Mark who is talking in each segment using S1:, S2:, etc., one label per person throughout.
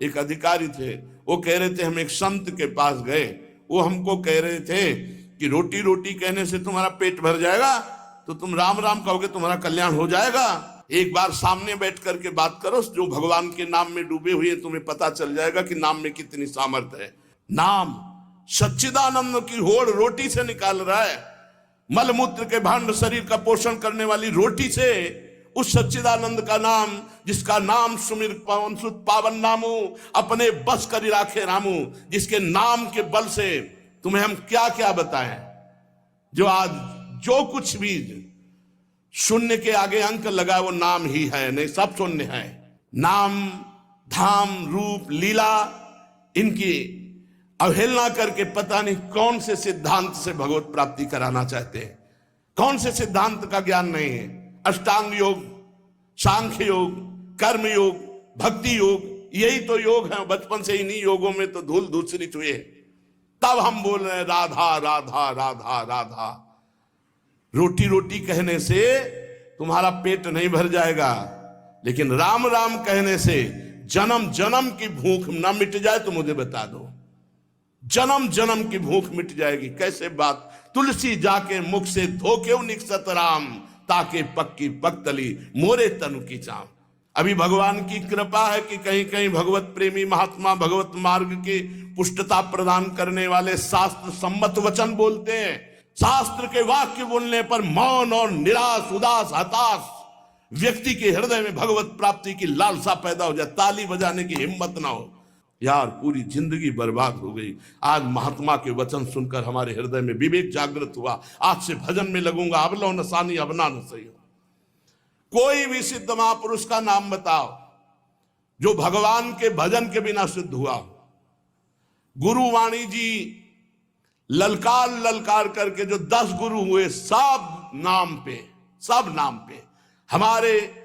S1: एक अधिकारी थे, वो कह रहे थे हम एक संत के पास गए, वो हमको कह रहे थे कि रोटी रोटी कहने से तुम्हारा पेट भर जाएगा, तो तुम राम राम कहोगे तुम्हारा कल्याण हो जाएगा। एक बार सामने बैठ करके बात करो, जो भगवान के नाम में डूबे हुए, तुम्हें पता चल जाएगा कि नाम में कितनी सामर्थ्य है। नाम सच्चिदानंद की होड़ रोटी से निकाल रहा है, मलमूत्र के भांड शरीर का पोषण करने वाली रोटी से, उस सच्चिदानंद का नाम, जिसका नाम सुमिर पवन सुत पावन नामू, अपने बस कर राखे रामू, जिसके नाम के बल से तुम्हें हम क्या क्या बताएं। जो आज जो कुछ भी शून्य के आगे अंक लगा वो नाम ही है, नहीं सब शून्य है। नाम धाम रूप लीला इनकी अवहेलना करके पता नहीं कौन से सिद्धांत से भगवत प्राप्ति कराना चाहते हैं, कौन से सिद्धांत का ज्ञान नहीं है। अष्टांग योग, सांख्य योग, कर्म योग, भक्ति योग, यही तो योग है। बचपन से इन्हीं योगों में तो धूल धूसरित हुए, तब हम बोल रहे हैं राधा राधा राधा राधा। रोटी रोटी कहने से तुम्हारा पेट नहीं भर जाएगा, लेकिन राम राम कहने से जन्म जन्म की भूख न मिट जाए तो मुझे बता दो, जन्म जन्म की भूख मिट जाएगी। कैसे बात, तुलसी जाके मुख से धोके निकसत राम, ताके पक्की पक्तली मोरे तनु की चाम। अभी भगवान की कृपा है कि कहीं कहीं भगवत प्रेमी महात्मा भगवत मार्ग की पुष्टता प्रदान करने वाले शास्त्र सम्मत वचन बोलते हैं। शास्त्र के वाक्य बोलने पर मौन और निराश उदास हताश व्यक्ति के हृदय में भगवत प्राप्ति की लालसा पैदा हो जाए, ताली बजाने की हिम्मत ना हो। यार पूरी जिंदगी बर्बाद हो गई। आज महात्मा के वचन सुनकर हमारे हृदय में विवेक जागृत हुआ, आज से भजन में लगूंगा। अब लो नसानी अब ना सही हो। कोई भी सिद्ध महापुरुष का नाम बताओ जो भगवान के भजन के बिना सिद्ध हुआ। गुरुवाणी जी ललकार ललकार करके जो 10 गुरु हुए, सब नाम पे हमारे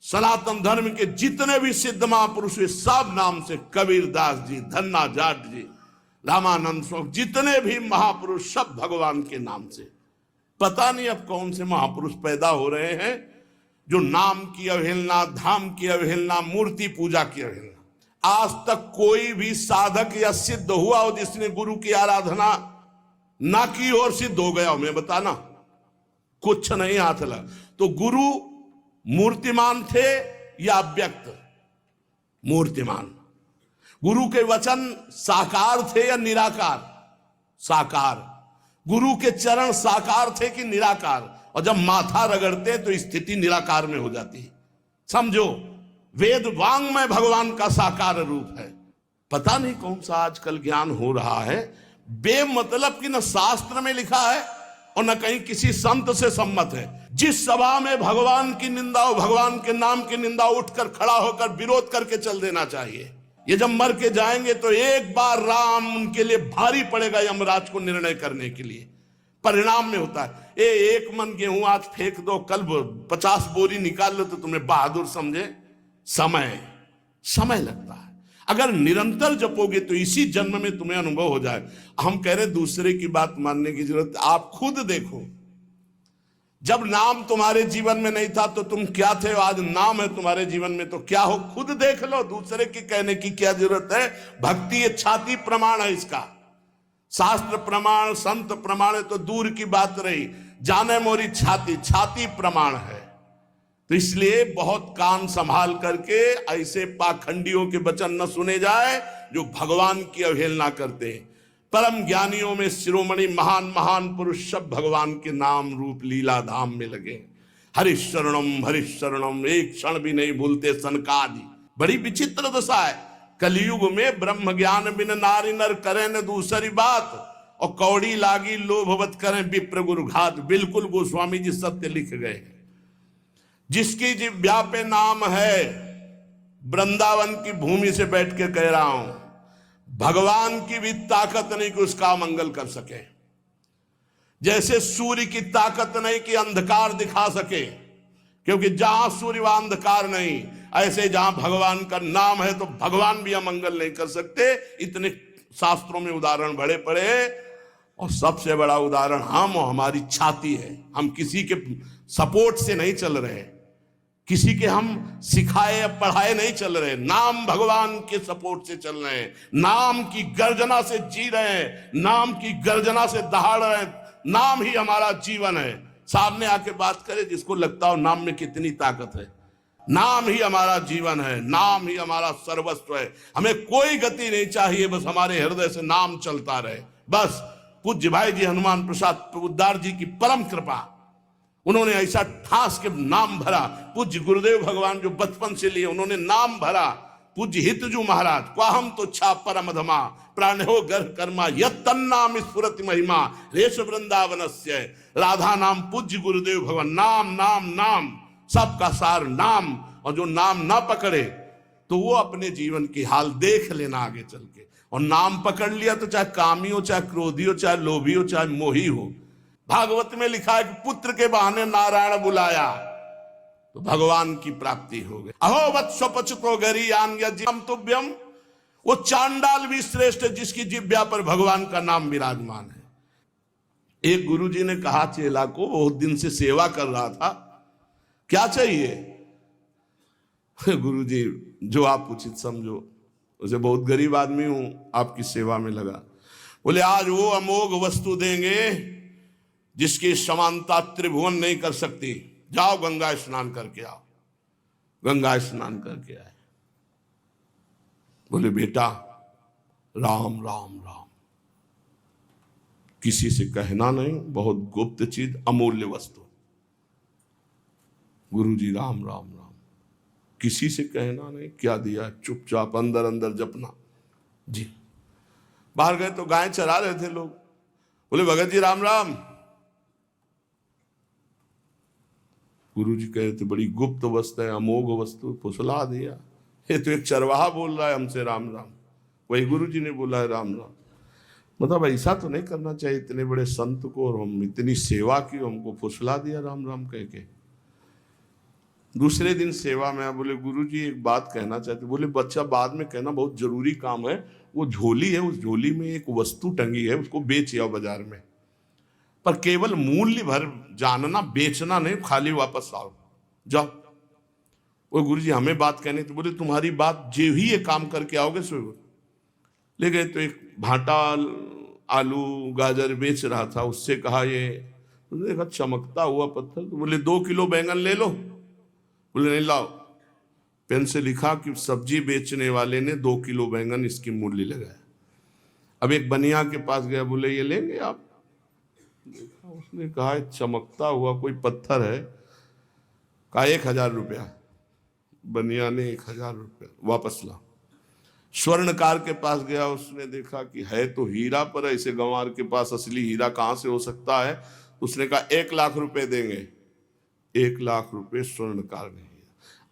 S1: सनातन धर्म के जितने भी सिद्ध महापुरुष हुए सब नाम से, कबीरदास जी, धन्ना जाट जी, रामानंद स्वामी, जितने भी महापुरुष सब भगवान के नाम से। पता नहीं अब कौन से महापुरुष पैदा हो रहे हैं जो नाम की अवहेलना, धाम की अवहेलना, मूर्ति पूजा की अवहेलना। आज तक कोई भी साधक या सिद्ध हुआ हो जिसने गुरु की आराधना ना की और सिद्ध हो गया हो, मैं बताना कुछ नहीं हाथ लगा। तो गुरु मूर्तिमान थे या अव्यक्त? मूर्तिमान। गुरु के वचन साकार थे या निराकार? साकार। गुरु के चरण साकार थे कि निराकार? और जब माथा रगड़ते तो स्थिति निराकार में हो जाती है। समझो, वेद वांग में भगवान का साकार रूप है। पता नहीं कौन सा आजकल ज्ञान हो रहा है, बेमतलब की न शास्त्र में लिखा है और न कहीं किसी संत से सम्मत है। जिस सभा में भगवान की निंदा हो, भगवान के नाम की निंदा, उठकर खड़ा होकर विरोध करके चल देना चाहिए। ये जब मर के जाएंगे तो एक बार राम उनके लिए भारी पड़ेगा यमराज को निर्णय करने के लिए। परिणाम में होता है एक मन गेहूं आज फेंक दो, कल 50 बोरी निकाल लो तो तुम्हें बहादुर समझे। समय लगता है। अगर निरंतर जपोगे तो इसी जन्म में तुम्हें अनुभव हो जाए। हम कह रहे दूसरे की बात मानने की जरूरत, आप खुद देखो। जब नाम तुम्हारे जीवन में नहीं था तो तुम क्या थे, आज नाम है तुम्हारे जीवन में तो क्या हो, खुद देख लो। दूसरे की कहने की क्या जरूरत है। भक्ति ये छाती प्रमाण है इसका। शास्त्र प्रमाण, संत प्रमाण है तो दूर की बात रही, जाने मोरी छाती प्रमाण है। तो इसलिए बहुत कान संभाल करके ऐसे पाखंडियों के वचन न सुने जाए जो भगवान की अवहेलना करते हैं। परम ज्ञानियों में शिरोमणि महान महान पुरुष सब भगवान के नाम रूप लीला धाम में लगे। हरिशरणम एक क्षण भी नहीं भूलते सनकादि। बड़ी विचित्र दशा है। कलयुग में ब्रह्म ज्ञान बिन नारी नर करें न दूसरी बात, और कौड़ी लागी लोभवत करें विप्र गुरु घात। बिल्कुल गोस्वामी जी सत्य लिख गए। जिसकी जिह्वा पे नाम है, वृंदावन की भूमि से बैठ के कह रहा हूं, भगवान की भी ताकत नहीं कि उसका मंगल कर सके। जैसे सूर्य की ताकत नहीं कि अंधकार दिखा सके, क्योंकि जहां सूर्य वहां अंधकार नहीं। ऐसे जहां भगवान का नाम है तो भगवान भी अमंगल नहीं कर सकते। इतने शास्त्रों में उदाहरण बड़े पड़े, और सबसे बड़ा उदाहरण हम और हमारी छाती है। हम किसी के सपोर्ट से नहीं चल रहे, किसी के हम सिखाए या पढ़ाए नहीं चल रहे, नाम भगवान के सपोर्ट से चल रहे हैं, नाम की गर्जना से जी रहे हैं, नाम की गर्जना से दहाड़ रहे हैं। नाम ही हमारा जीवन है। सामने आके बात करे जिसको लगता हो नाम में कितनी ताकत है। नाम ही हमारा जीवन है, नाम ही हमारा सर्वस्व है। हमें कोई गति नहीं चाहिए, बस हमारे हृदय से नाम चलता रहे। बस पूज्य भाई जी हनुमान प्रसाद पोद्दार जी की परम कृपा, उन्होंने ऐसा ठास के नाम भरा। पूज्य गुरुदेव भगवान जो बचपन से लिए उन्होंने नाम भरा। पूज्य हितजू महाराज क्वाहम तो छा परम धमा प्राण हो गर कर्मा यत्तन्नाम स्फुरति महिमा रेश वृंदावनस्य। राधा नाम पूज्य गुरुदेव भगवान, नाम नाम नाम, सबका सार नाम। और जो नाम ना पकड़े तो वो अपने जीवन की हाल देख लेना आगे चल के। और नाम पकड़ लिया तो चाहे कामी हो, चाहे क्रोधी हो, चाहे लोभी हो, चाहे मोही हो। भागवत में लिखा है कि पुत्र के बहाने नारायण बुलाया तो भगवान की प्राप्ति हो गई। अहो वत्सो पचतो गरीयान यज्ञम तुभ्यम। वो चांडाल भी श्रेष्ठ है जिसकी जिह्वा पर भगवान का नाम विराजमान है। एक गुरुजी ने कहा चेला को, बहुत दिन से सेवा कर रहा था, क्या चाहिए? गुरुजी जो आप उचित समझो। उसे बहुत गरीब आदमी हूं, आपकी सेवा में लगा। बोले आज वो अमोघ वस्तु देंगे जिसकी समानता त्रिभुवन नहीं कर सकती। जाओ गंगा स्नान करके आओ। गंगा स्नान करके आए। बोले बेटा राम राम राम, किसी से कहना नहीं, बहुत गुप्त चीज, अमूल्य वस्तु। गुरुजी राम राम राम, किसी से कहना नहीं। क्या दिया? चुपचाप अंदर अंदर जपना जी। बाहर गए तो गाय चरा रहे थे लोग। बोले भगत जी राम राम। गुरुजी कह रहे थे बड़ी गुप्त वस्तु है, अमोघ वस्तु, फुसला दिया। ये तो एक चरवाहा बोल रहा है हमसे राम राम, वही गुरुजी ने बोला है राम राम। मतलब ऐसा तो नहीं करना चाहिए इतने बड़े संत को, और हम इतनी सेवा की, हमको फुसला दिया राम राम कह के। दूसरे दिन सेवा में बोले गुरुजी एक बात कहना चाहते। बोले बच्चा बाद में कहना, बहुत जरूरी काम है। वो झोली है, उस झोली में एक वस्तु टंगी है, उसको बेच आओ बाजार में, पर केवल मूल्य भर जानना, बेचना नहीं, खाली वापस आओ, जाओ। वो गुरुजी हमें बात कहने तो बोले तुम्हारी बात जो ही ये काम करके आओगे सो। ले गए तो एक भाटा आलू गाजर बेच रहा था, उससे कहा ये, उसने देखा चमकता हुआ पत्थर, तो बोले 2 किलो बैंगन ले लो। बोले नहीं लाओ। पेन से लिखा कि सब्जी बेचने वाले ने 2 किलो बैंगन इसकी मूल्य लगाया। अब एक बनिया के पास गया, बोले ये लेंगे आप? देखा, उसने कहा चमकता हुआ कोई पत्थर है। कहा 1000 रुपया। बनिया ने 1000 रुपया वापस ला। स्वर्णकार के पास गया, उसने देखा कि है तो हीरा, पर ऐसे गंवार के पास असली हीरा कहाँ से हो सकता है। उसने कहा 1 लाख रुपए देंगे। 1 लाख रुपए स्वर्णकार ने।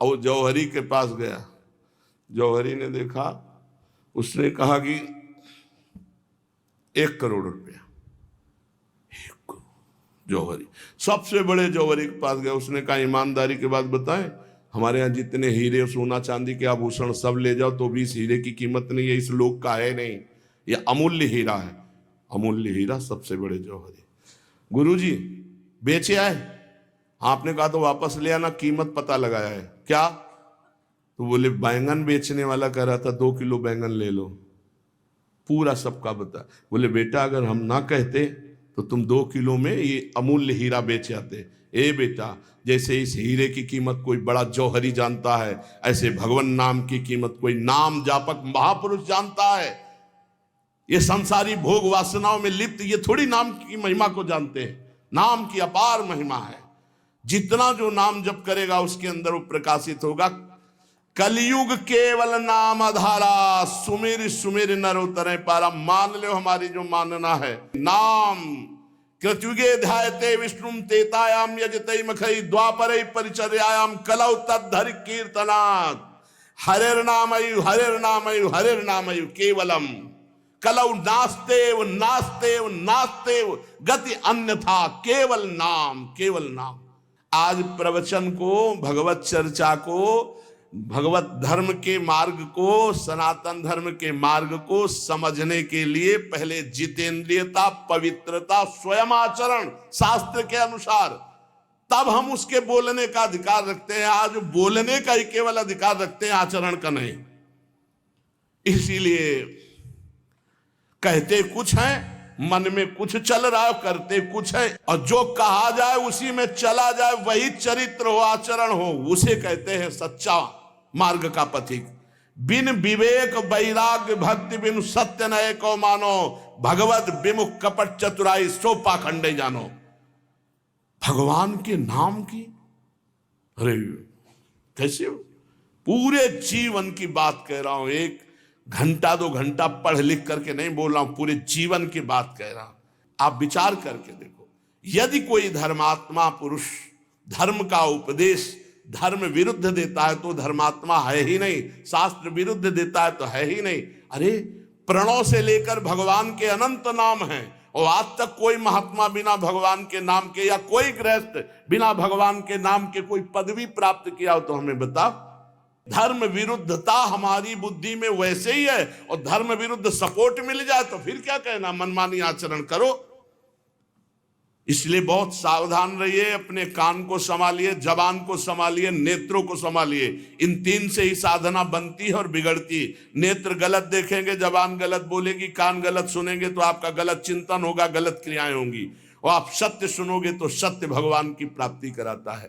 S1: और जौहरी के पास गया, जौहरी ने देखा, उसने कहा कि 1 करोड़ रुपया। जौहरी सबसे बड़े जौहरी के पास गया, उसने कहा ईमानदारी के बात बताएं, हमारे यहाँ जितने हीरे सोना चांदी के आभूषण सब ले जाओ तो भी इस हीरे की कीमत नहीं है, इस लोक का है नहीं, ये अमूल्य हीरा है। अमूल्य हीरा सबसे बड़े जौहरी। गुरुजी बेचे आए? आपने कहा तो वापस ले आना, कीमत पता लगाया है। क्या? तो बोले बैंगन बेचने वाला कह रहा था 2 किलो बैंगन ले लो, पूरा सबका बता। बोले बेटा अगर हम ना कहते तो तुम 2 किलो में ये अमूल्य हीरा बेच आते। ए बेटा, जैसे इस हीरे की कीमत कोई बड़ा जौहरी जानता है, ऐसे भगवान नाम की कीमत कोई नाम जापक महापुरुष जानता है। ये संसारी भोग वासनाओं में लिप्त ये थोड़ी नाम की महिमा को जानते हैं। नाम की अपार महिमा है। जितना जो नाम जप करेगा उसके अंदर वो प्रकाशित होगा। कलयुग केवल नाम आधारा, सुमेर सुमेर नर उतरे पारा। मान लो हमारी जो मानना है, नाम कृतयुगे ध्यायते विष्णुम तेतायाम यजते मखई द्वापरे परिचर्यायाम कलौ तद्धरि कीर्तनात्। हरेर नामयु हरेर नामयु हरेर नामयु केवलम कलौ नास्तेव नास्तेव नास्तेव गति अन्यथा केवल नाम, केवल नाम। आज प्रवचन को, भगवत चर्चा को, भगवत धर्म के मार्ग को, सनातन धर्म के मार्ग को समझने के लिए पहले जितेंद्रियता, पवित्रता, स्वयं आचरण शास्त्र के अनुसार, तब हम उसके बोलने का अधिकार रखते हैं। आज बोलने का ही केवल अधिकार रखते हैं, आचरण का नहीं। इसीलिए कहते कुछ है, मन में कुछ चल रहा है, करते कुछ है, और जो कहा जाए उसी में चला जाए, वही चरित्र हो, आचरण हो, उसे कहते हैं सच्चा मार्ग का पथिक। बिन विवेक वैराग्य भक्ति बिन सत्य नए को मानो, भगवत विमुख कपट चतुराई सो पाखंडे जानो। भगवान के नाम की, अरे कैसे पूरे जीवन की बात कह रहा हूं, एक घंटा 2 घंटा पढ़ लिख करके नहीं बोल रहा हूं, पूरे जीवन की बात कह रहा हूं। आप विचार करके देखो, यदि कोई धर्मात्मा पुरुष धर्म का उपदेश धर्म विरुद्ध देता है तो धर्मात्मा है ही नहीं, शास्त्र विरुद्ध देता है तो है ही नहीं। अरे प्रणव से लेकर भगवान के अनंत नाम हैं, और आज तक कोई महात्मा बिना भगवान के नाम के, या कोई गृहस्थ बिना भगवान के नाम के कोई पदवी प्राप्त किया हो तो हमें बता। धर्म विरुद्धता हमारी बुद्धि में वैसे ही है, और धर्म विरुद्ध सपोर्ट मिल जाए तो फिर क्या कहना, मनमानी आचरण करो। इसलिए बहुत सावधान रहिए, अपने कान को संभालिए, जबान को संभालिए, नेत्रों को संभालिए। इन 3 से ही साधना बनती है और बिगड़ती। नेत्र गलत देखेंगे, जबान गलत बोलेगी, कान गलत सुनेंगे तो आपका गलत चिंतन होगा, गलत क्रियाएं होंगी। और आप सत्य सुनोगे तो सत्य भगवान की प्राप्ति कराता है।